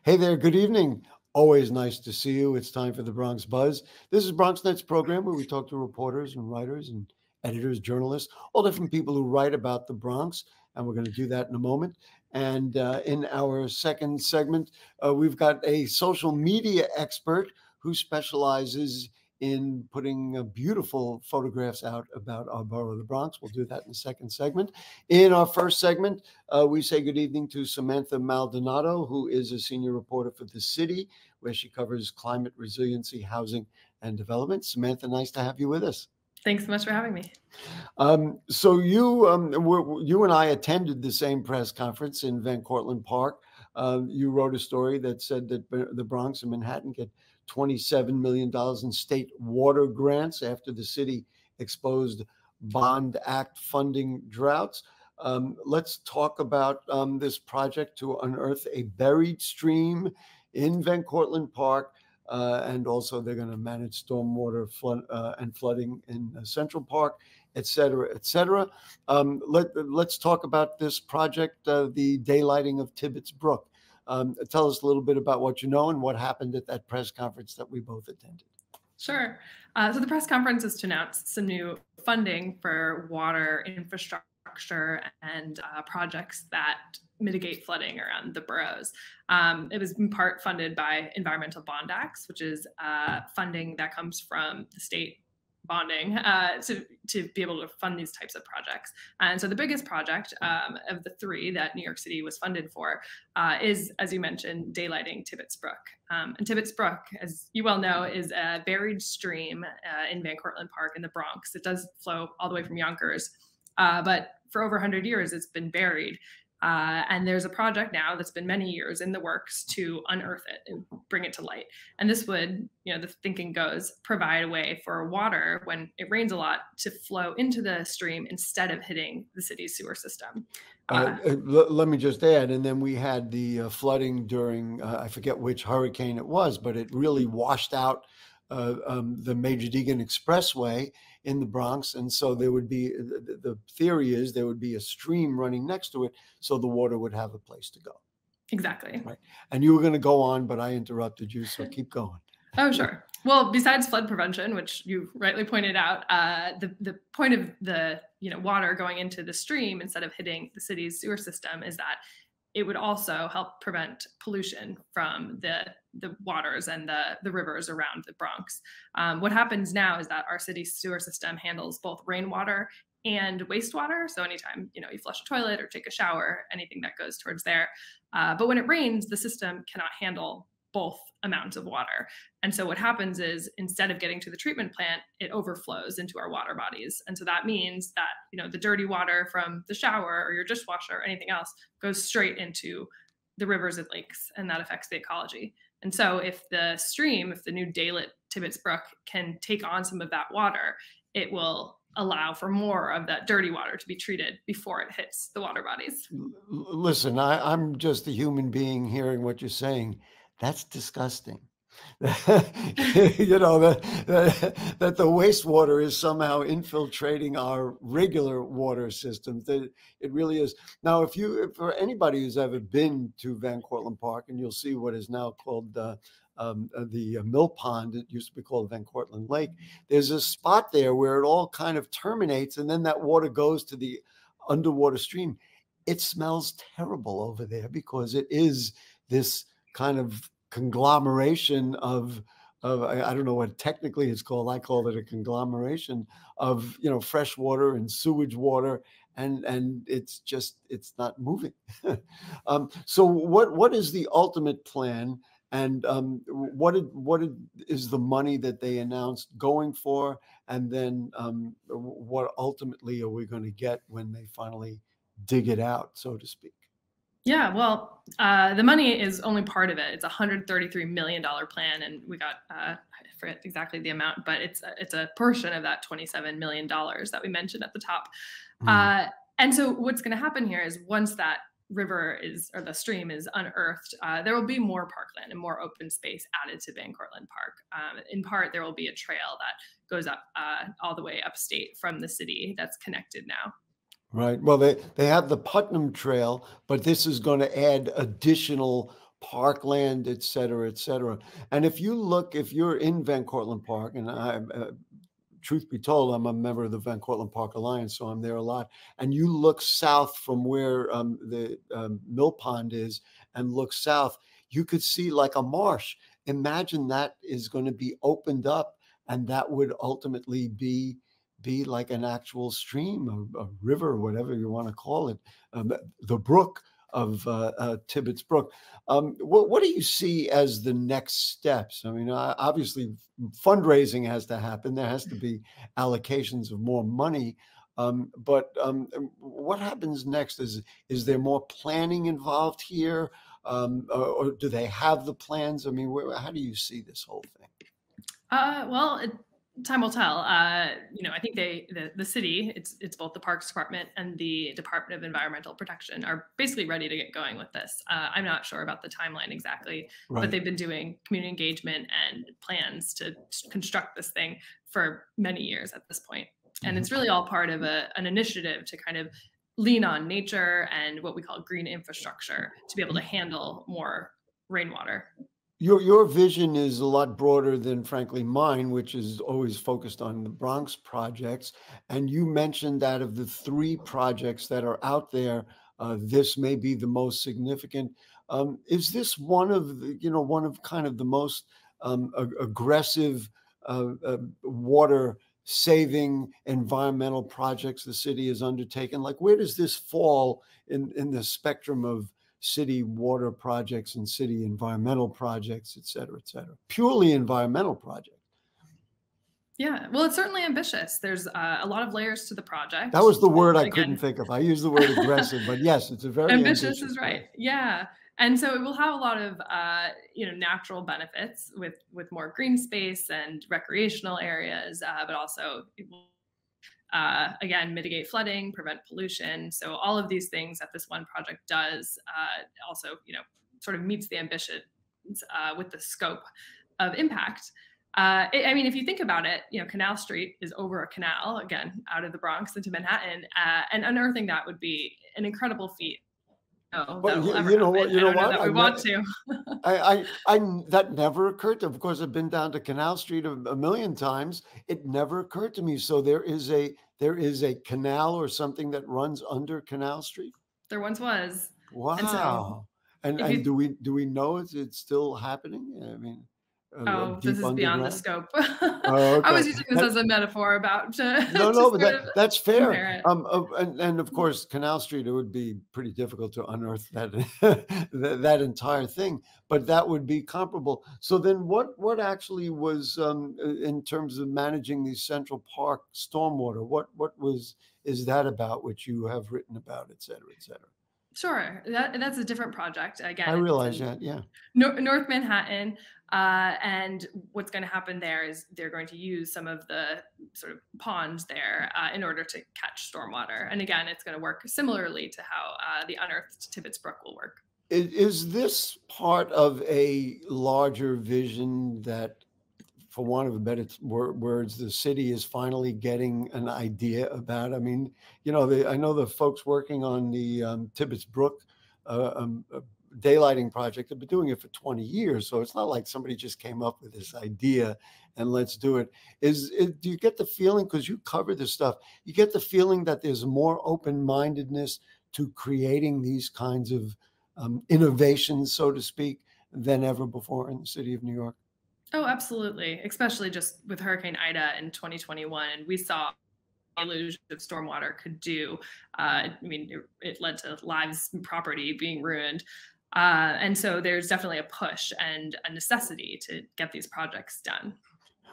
Hey there, good evening. Always nice to see you. It's time for the Bronx Buzz. This is BronxNet's program where we talk to reporters and writers and editors, journalists, all different people who write about the Bronx. And we're going to do that in a moment. And in our second segment, we've got a social media expert who specializes in putting beautiful photographs out about our borough of the Bronx. We'll do that in the second segment. In our first segment, we say good evening to Samantha Maldonado, who is a senior reporter for The City, where she covers climate resiliency, housing, and development. Samantha, nice to have you with us. Thanks so much for having me. So you and I attended the same press conference in Van Cortlandt Park. You wrote a story that said that the Bronx and Manhattan get $27 million in state water grants after the city exposed Bond Act funding droughts. Let's talk about this project to unearth a buried stream in Van Cortlandt Park. And also they're going to manage stormwater and flooding in Central Park, et cetera, et cetera. Let's talk about this project, the daylighting of Tibbets Brook. Tell us a little bit about what you know and what happened at that press conference that we both attended. Sure. So the press conference is to announce some new funding for water infrastructure and projects that mitigate flooding around the boroughs. It was in part funded by environmental bond acts, which is funding that comes from the state bonding to be able to fund these types of projects. And so the biggest project of the three that New York City was funded for is, as you mentioned, daylighting Tibbets Brook. And Tibbets Brook, as you well know, is a buried stream in Van Cortlandt Park in the Bronx. It does flow all the way from Yonkers, but for over 100 years, it's been buried. And there's a project now that's been many years in the works to unearth it and bring it to light. And this would, the thinking goes, provide a way for water when it rains a lot to flow into the stream instead of hitting the city's sewer system. Let me just add, and then we had the flooding during, I forget which hurricane it was, but it really washed out the Major Deegan Expressway in the Bronx. And so there would be, the theory is there would be a stream running next to it, so the water would have a place to go. Exactly. Right. And you were going to go on, but I interrupted you, so keep going. Oh, sure. Well, besides flood prevention, which you rightly pointed out, the point of the water going into the stream instead of hitting the city's sewer system is that it would also help prevent pollution from the waters and the rivers around the Bronx. What happens now is that our city's sewer system handles both rainwater and wastewater. So anytime you flush a toilet or take a shower, anything that goes towards there. But when it rains, the system cannot handle both amounts of water. And so what happens is instead of getting to the treatment plant, it overflows into our water bodies. And so that means that, the dirty water from the shower or your dishwasher or anything else goes straight into the rivers and lakes, and that affects the ecology. And so if the new daylit Tibbets Brook can take on some of that water, it will allow for more of that dirty water to be treated before it hits the water bodies. Listen, I'm just a human being hearing what you're saying. That's disgusting. That the wastewater is somehow infiltrating our regular water systems. That it really is. Now, for anybody who's ever been to Van Cortlandt Park, and you'll see what is now called the mill pond, it used to be called Van Cortlandt Lake. There's a spot there where it all kind of terminates, and then that water goes to the underwater stream. It smells terrible over there because it is this kind of conglomeration of I don't know what technically it's called. I call it a conglomeration of fresh water and sewage water, and it's not moving. So what is the ultimate plan, and what is the money that they announced going for, and then what ultimately are we going to get when they finally dig it out, so to speak? Yeah, well, the money is only part of it. It's a $133 million plan, and we got I forget exactly the amount, but it's a portion of that $27 million that we mentioned at the top. And so what's going to happen here is once that the stream is unearthed, there will be more parkland and more open space added to Van Cortlandt Park. In part, there will be a trail that goes up all the way upstate from the city that's connected now. Right. Well, they have the Putnam Trail, but this is going to add additional parkland, et cetera, et cetera. And if you're in Van Cortlandt Park, and truth be told, I'm a member of the Van Cortlandt Park Alliance, so I'm there a lot. And you look south from where the mill pond is and look south, you could see like a marsh. Imagine that is going to be opened up, and that would ultimately be like an actual stream, a river, whatever you want to call it, the brook of Tibbets Brook. What do you see as the next steps? I mean, obviously fundraising has to happen. There has to be allocations of more money. But what happens next? Is there more planning involved here? Or do they have the plans? I mean, how do you see this whole thing? Well, time will tell. I think the city, it's both the Parks Department and the Department of Environmental Protection are basically ready to get going with this. I'm not sure about the timeline exactly, but they've been doing community engagement and plans to construct this thing for many years at this point. And it's really all part of an initiative to kind of lean on nature and what we call green infrastructure to be able to handle more rainwater. Your vision is a lot broader than, frankly, mine, which is always focused on the Bronx projects. And you mentioned that of the 3 projects that are out there, this may be the most significant. Is this one of kind of the most aggressive water saving environmental projects the city has undertaken? Like, where does this fall in the spectrum of city water projects and city environmental projects, et cetera, et cetera? Purely environmental projects. Yeah, well, it's certainly ambitious. There's a lot of layers to the project. That was the word I couldn't think of. I used the word aggressive, but yes, it's a very ambitious is right. Yeah. And so it will have a lot of natural benefits with more green space and recreational areas, but also it will again, mitigate flooding, prevent pollution. So all of these things that this one project does also, sort of meets the ambition with the scope of impact. I mean, if you think about it, Canal Street is over a canal, again, out of the Bronx into Manhattan, and unearthing that would be an incredible feat. Well, you know what? We want to. That never occurred to me. Of course, I've been down to Canal Street a million times. It never occurred to me. So there is a canal or something that runs under Canal Street. There once was. Wow. And do we know it's still happening? I mean. This is beyond the scope. Oh, okay. I was using this as a metaphor about no, but that's fair. And of course, Canal Street, it would be pretty difficult to unearth that that entire thing, but that would be comparable. So then, what actually was in terms of managing the Central Park stormwater? What is that about, which you have written about, et cetera, et cetera? Sure, that's a different project. Again, I realize that. Yeah, North Manhattan. And what's going to happen there is they're going to use some of the sort of ponds there in order to catch stormwater. And again, it's going to work similarly to how the unearthed Tibbets Brook will work. Is this part of a larger vision that, for want of a better words, the city is finally getting an idea about? I mean, I know the folks working on the Tibbets Brook daylighting project have been doing it for 20 years. So it's not like somebody just came up with this idea and let's do it. Do you get the feeling, because you cover this stuff, you get the feeling that there's more open-mindedness to creating these kinds of innovations, so to speak, than ever before in the city of New York? Oh, absolutely. Especially just with Hurricane Ida in 2021. And we saw deluge of stormwater could do. I mean, it led to lives and property being ruined. And so there's definitely a push and a necessity to get these projects done.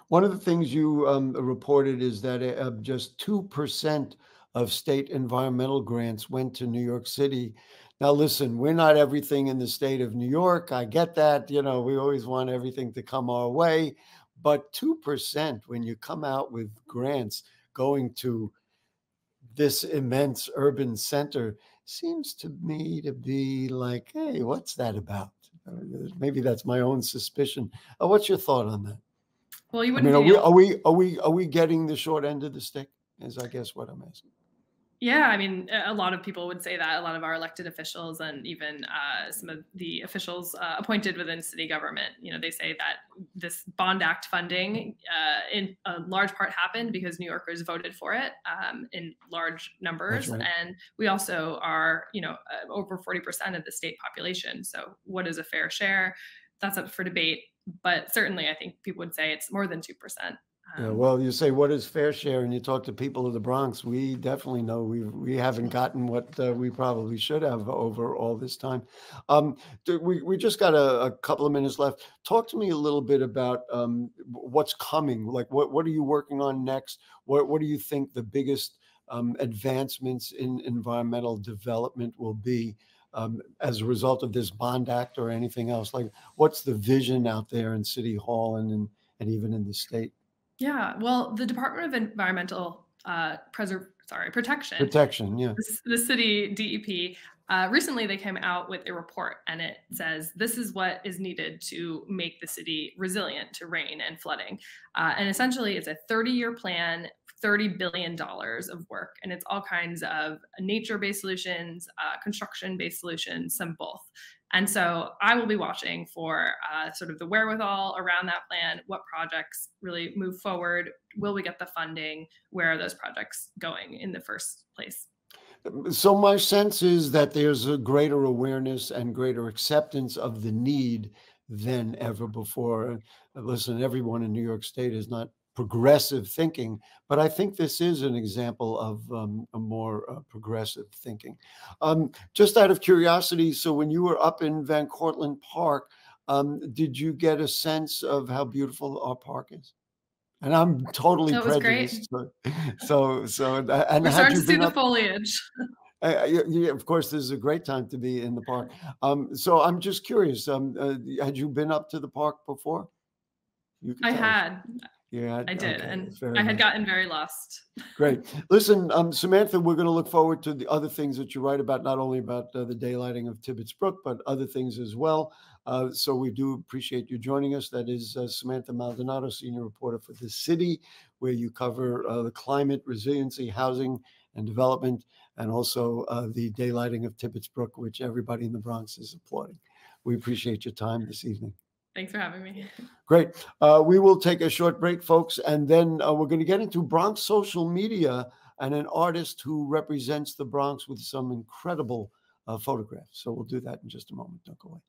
One of the things you reported is that just 2% of state environmental grants went to New York City. Now, listen, we're not everything in the state of New York. I get that. We always want everything to come our way. But 2%, when you come out with grants going to this immense urban center, seems to me to be like, hey, what's that about? Maybe that's my own suspicion. What's your thought on that? Well, you wouldn't. Are we getting the short end of the stick? Is I guess what I'm asking. Yeah, I mean, a lot of people would say that. A lot of our elected officials and even some of the officials appointed within city government, they say that this Bond Act funding, in a large part, happened because New Yorkers voted for it in large That's numbers, right. and we also are, over 40% of the state population. So, what is a fair share? That's up for debate, but certainly, I think people would say it's more than 2%. Yeah, well, you say what is fair share, and you talk to people of the Bronx. We definitely know we haven't gotten what we probably should have over all this time. We just got a couple of minutes left. Talk to me a little bit about what's coming. Like what are you working on next? What do you think the biggest advancements in environmental development will be as a result of this Bond Act or anything else? Like, what's the vision out there in City Hall and even in the state? Yeah, well, the Department of Environmental Protection, Protection, yeah. the city DEP, recently they came out with a report, and it says this is what is needed to make the city resilient to rain and flooding. And essentially, it's a 30-year plan, $30 billion of work, and it's all kinds of nature-based solutions, construction-based solutions, some both. And so I will be watching for sort of the wherewithal around that plan. What projects really move forward? Will we get the funding? Where are those projects going in the first place? So my sense is that there's a greater awareness and greater acceptance of the need than ever before. Listen, everyone in New York State is not progressive thinking, but I think this is an example of a more progressive thinking. Just out of curiosity, so when you were up in Van Cortlandt Park, did you get a sense of how beautiful our park is? And I'm totally That was great. prejudiced. And We're had starting you to see been the up? foliage. Yeah, yeah, of course, this is a great time to be in the park. So I'm just curious, had you been up to the park before? You could I tell us. had, Yeah, I did, okay, and fair I had enough. gotten very lost. Great. Listen, Samantha, we're going to look forward to the other things that you write about, not only about the daylighting of Tibbets Brook, but other things as well. So we do appreciate you joining us. That is Samantha Maldonado, senior reporter for The City, where you cover the climate, resiliency, housing, and development, and also the daylighting of Tibbets Brook, which everybody in the Bronx is applauding. We appreciate your time this evening. Thanks for having me. Great. We will take a short break, folks, and then we're going to get into Bronx social media and an artist who represents the Bronx with some incredible photographs. So we'll do that in just a moment. Don't go away.